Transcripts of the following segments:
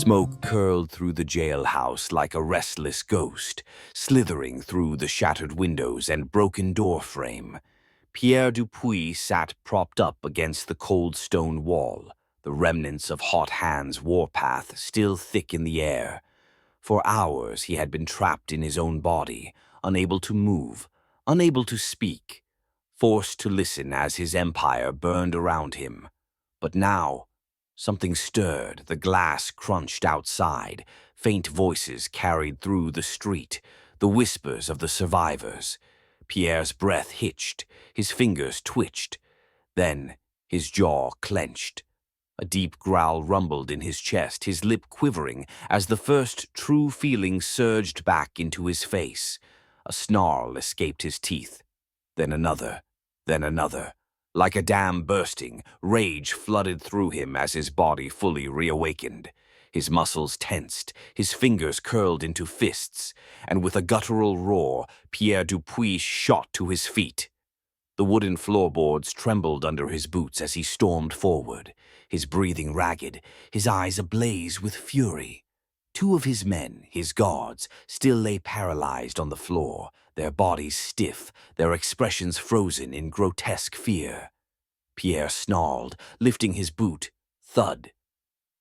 Smoke curled through the jailhouse like a restless ghost, slithering through the shattered windows and broken door frame. Pierre Dupuis sat propped up against the cold stone wall, the remnants of Hot Hand's warpath still thick in the air. For hours he had been trapped in his own body, unable to move, unable to speak, forced to listen as his empire burned around him. But now, something stirred, the glass crunched outside, faint voices carried through the street, the whispers of the survivors. Pierre's breath hitched, his fingers twitched. Then his jaw clenched. A deep growl rumbled in his chest, his lip quivering as the first true feeling surged back into his face. A snarl escaped his teeth. Then another, then another. Like a dam bursting, rage flooded through him as his body fully reawakened. His muscles tensed, his fingers curled into fists, and with a guttural roar, Pierre Dupuis shot to his feet. The wooden floorboards trembled under his boots as he stormed forward, his breathing ragged, his eyes ablaze with fury. Two of his men, his guards, still lay paralyzed on the floor, their bodies stiff, their expressions frozen in grotesque fear. Pierre snarled, lifting his boot. Thud.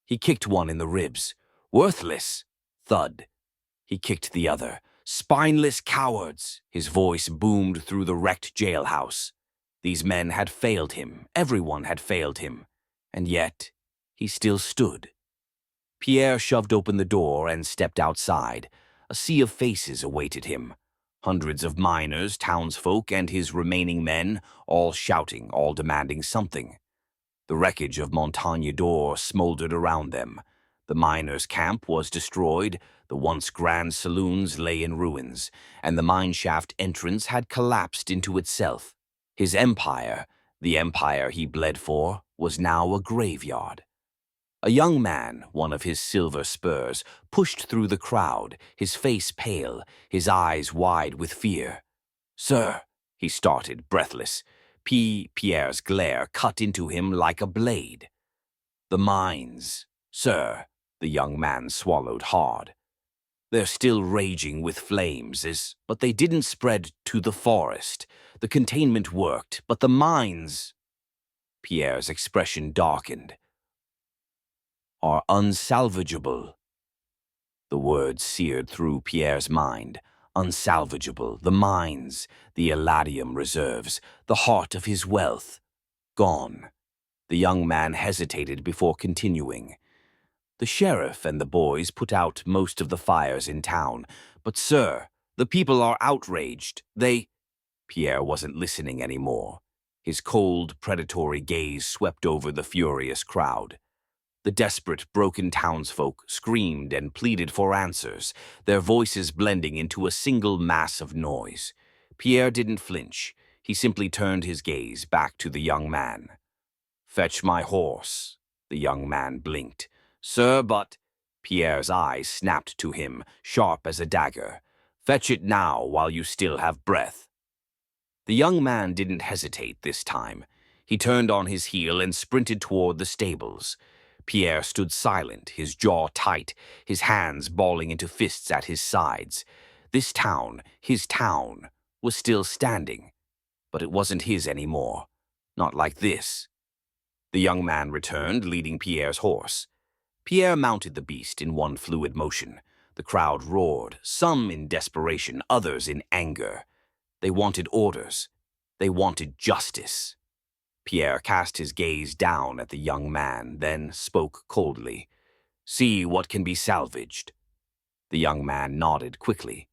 He kicked one in the ribs. Worthless. Thud. He kicked the other. Spineless cowards! His voice boomed through the wrecked jailhouse. These men had failed him. Everyone had failed him. And yet, he still stood. Pierre shoved open the door and stepped outside. A sea of faces awaited him. Hundreds of miners, townsfolk, and his remaining men, all shouting, all demanding something. The wreckage of Montagne d'Or smoldered around them. The miners' camp was destroyed, the once grand saloons lay in ruins, and the mineshaft entrance had collapsed into itself. His empire, the empire he bled for, was now a graveyard. A young man, one of his silver spurs, pushed through the crowd, his face pale, his eyes wide with fear. "Sir," he started, breathless. Pierre's glare cut into him like a blade. "The mines, sir," the young man swallowed hard. "They're still raging with flames, but they didn't spread to the forest. The containment worked, but the mines—" Pierre's expression darkened. "Are unsalvageable." The words seared through Pierre's mind. Unsalvageable, the mines, the Elladium reserves, the heart of his wealth. Gone. The young man hesitated before continuing. "The sheriff and the boys put out most of the fires in town. But, sir, the people are outraged. Pierre wasn't listening anymore. His cold, predatory gaze swept over the furious crowd. The desperate, broken townsfolk screamed and pleaded for answers, their voices blending into a single mass of noise. Pierre didn't flinch. He simply turned his gaze back to the young man. "Fetch my horse." The young man blinked. "Sir, but—" Pierre's eyes snapped to him, sharp as a dagger. "Fetch it now while you still have breath." The young man didn't hesitate this time. He turned on his heel and sprinted toward the stables. Pierre stood silent, his jaw tight, his hands balling into fists at his sides. This town, his town, was still standing. But it wasn't his anymore. Not like this. The young man returned, leading Pierre's horse. Pierre mounted the beast in one fluid motion. The crowd roared, some in desperation, others in anger. They wanted orders. They wanted justice. Pierre cast his gaze down at the young man, then spoke coldly. "See what can be salvaged." The young man nodded quickly.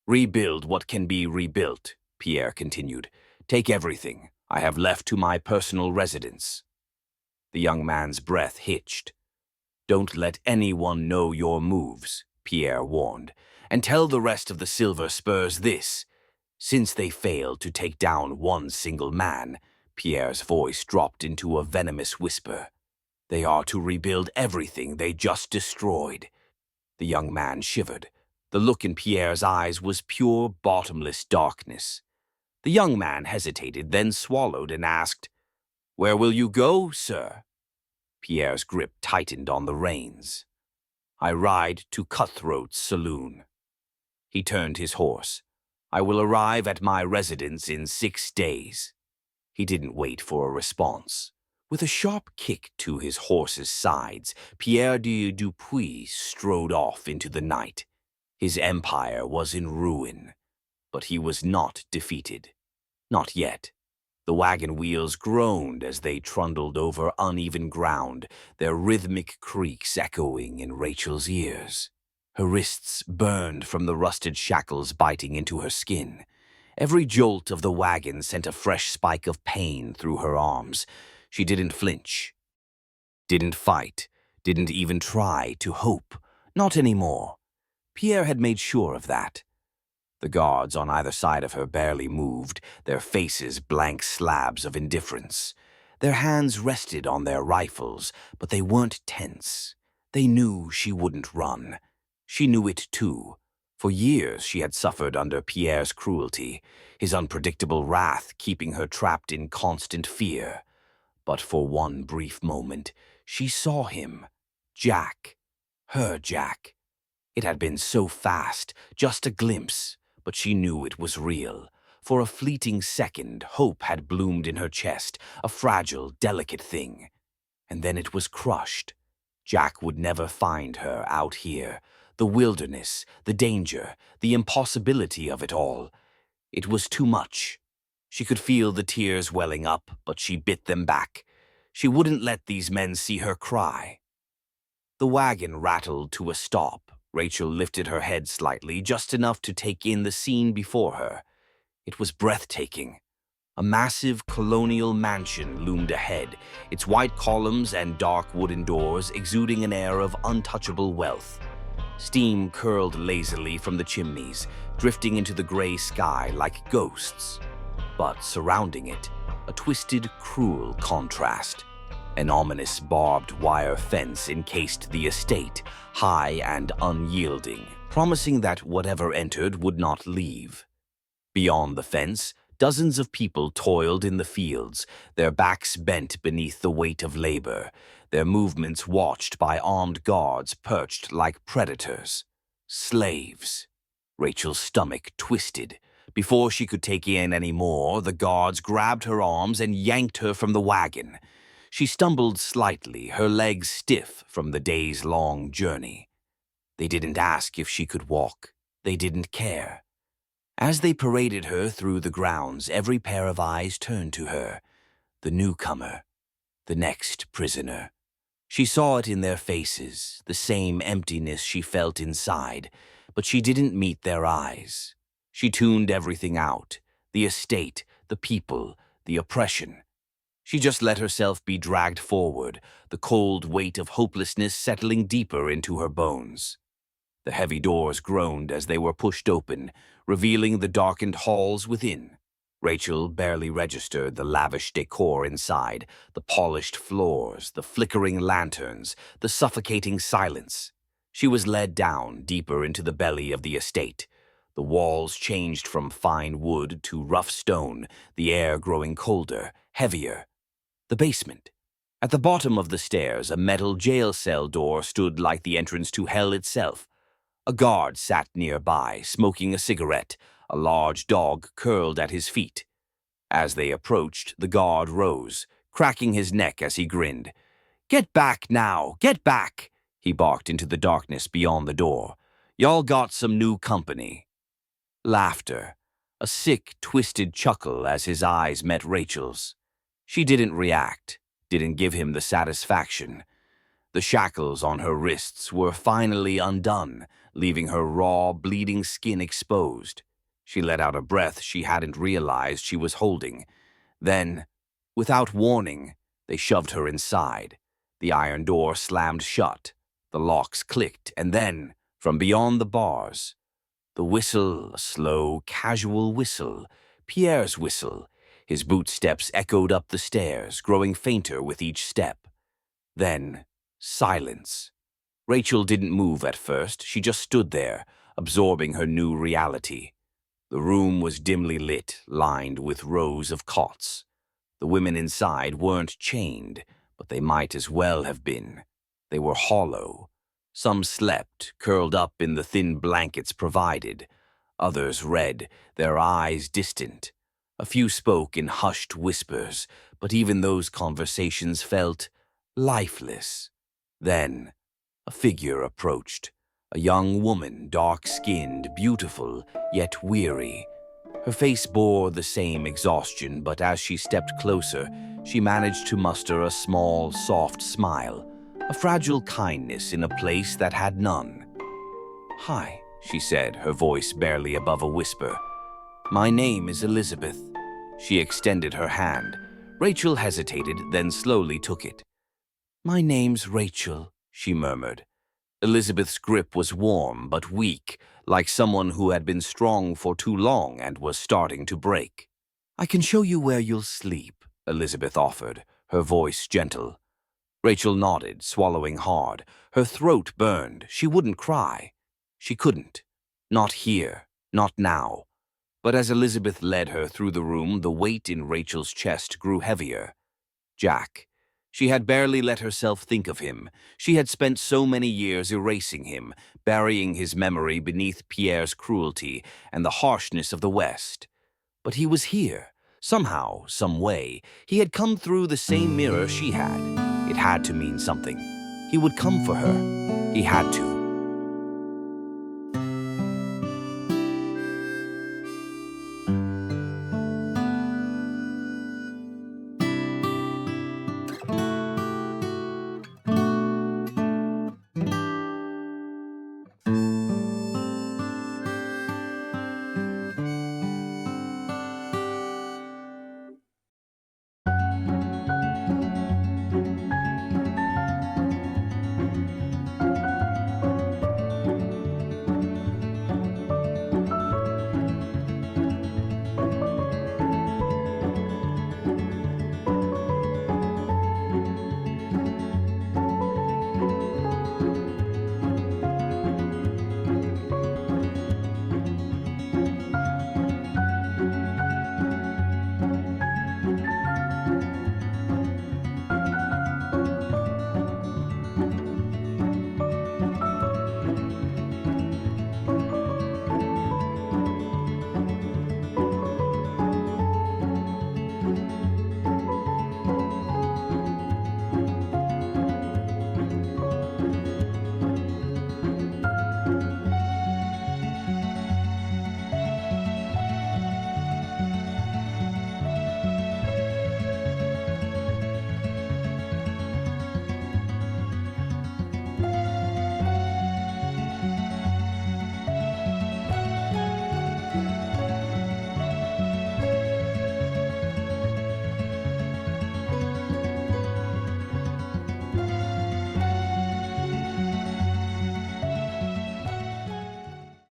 "Rebuild what can be rebuilt," Pierre continued. "Take everything I have left to my personal residence." The young man's breath hitched. "Don't let anyone know your moves," Pierre warned, "and tell the rest of the Silver Spurs this. Since they failed to take down one single man," Pierre's voice dropped into a venomous whisper, "they are to rebuild everything they just destroyed." The young man shivered. The look in Pierre's eyes was pure, bottomless darkness. The young man hesitated, then swallowed and asked, "Where will you go, sir?" Pierre's grip tightened on the reins. I ride to Cutthroat's saloon." He turned his horse. "I will arrive at my residence in 6 days." He didn't wait for a response. With a sharp kick to his horse's sides, Pierre de Dupuis strode off into the night. His empire was in ruin, but he was not defeated. Not yet. The wagon wheels groaned as they trundled over uneven ground, their rhythmic creaks echoing in Rachel's ears. Her wrists burned from the rusted shackles biting into her skin. Every jolt of the wagon sent a fresh spike of pain through her arms. She didn't flinch, didn't fight, didn't even try to hope. Not anymore. Pierre had made sure of that. The guards on either side of her barely moved, their faces blank slabs of indifference. Their hands rested on their rifles, but they weren't tense. They knew she wouldn't run. She knew it too. For years she had suffered under Pierre's cruelty, his unpredictable wrath keeping her trapped in constant fear. But for one brief moment, she saw him. Jack. Her Jack. It had been so fast, just a glimpse, but she knew it was real. For a fleeting second, hope had bloomed in her chest, a fragile, delicate thing. And then it was crushed. Jack would never find her out here. The wilderness, the danger, the impossibility of it all. It was too much. She could feel the tears welling up, but she bit them back. She wouldn't let these men see her cry. The wagon rattled to a stop. Rachel lifted her head slightly, just enough to take in the scene before her. It was breathtaking. A massive colonial mansion loomed ahead, its white columns and dark wooden doors exuding an air of untouchable wealth. Steam curled lazily from the chimneys, drifting into the gray sky like ghosts. But surrounding it, a twisted, cruel contrast. An ominous barbed wire fence encased the estate, high and unyielding, promising that whatever entered would not leave. Beyond the fence, dozens of people toiled in the fields, their backs bent beneath the weight of labor, their movements watched by armed guards perched like predators. Slaves. Rachel's stomach twisted. Before she could take in any more, the guards grabbed her arms and yanked her from the wagon. She stumbled slightly, her legs stiff from the days-long journey. They didn't ask if she could walk. They didn't care. As they paraded her through the grounds, every pair of eyes turned to her. The newcomer. The next prisoner. She saw it in their faces, the same emptiness she felt inside, but she didn't meet their eyes. She tuned everything out. The estate, the people, the oppression. She just let herself be dragged forward, the cold weight of hopelessness settling deeper into her bones. The heavy doors groaned as they were pushed open, revealing the darkened halls within. Rachel barely registered the lavish decor inside, the polished floors, the flickering lanterns, the suffocating silence. She was led down deeper into the belly of the estate. The walls changed from fine wood to rough stone, the air growing colder, heavier. The basement. At the bottom of the stairs, a metal jail cell door stood like the entrance to hell itself. A guard sat nearby, smoking a cigarette, a large dog curled at his feet. As they approached, the guard rose, cracking his neck as he grinned. "Get back now, get back!" he barked into the darkness beyond the door. "Y'all got some new company." Laughter. A sick, twisted chuckle as his eyes met Rachel's. She didn't react, didn't give him the satisfaction. The shackles on her wrists were finally undone, leaving her raw, bleeding skin exposed. She let out a breath she hadn't realized she was holding. Then, without warning, they shoved her inside. The iron door slammed shut. The locks clicked, and then, from beyond the bars, the whistle, a slow, casual whistle, Pierre's whistle. His bootsteps echoed up the stairs, growing fainter with each step. Then, silence. Rachel didn't move at first. She just stood there, absorbing her new reality. The room was dimly lit, lined with rows of cots. The women inside weren't chained, but they might as well have been. They were hollow. Some slept, curled up in the thin blankets provided. Others read, their eyes distant. A few spoke in hushed whispers, but even those conversations felt lifeless. Then, a figure approached. A young woman, dark-skinned, beautiful, yet weary. Her face bore the same exhaustion, but as she stepped closer, she managed to muster a small, soft smile, a fragile kindness in a place that had none. "Hi," she said, her voice barely above a whisper. "My name is Elizabeth." She extended her hand. Rachel hesitated, then slowly took it. "My name's Rachel," she murmured. Elizabeth's grip was warm but weak, like someone who had been strong for too long and was starting to break. "I can show you where you'll sleep," Elizabeth offered, her voice gentle. Rachel nodded, swallowing hard. Her throat burned. She wouldn't cry. She couldn't. Not here. Not now. But as Elizabeth led her through the room, the weight in Rachel's chest grew heavier. Jack. She had barely let herself think of him. She had spent so many years erasing him, burying his memory beneath Pierre's cruelty and the harshness of the West. But he was here. Somehow, some way, he had come through the same mirror she had. It had to mean something. He would come for her. He had to.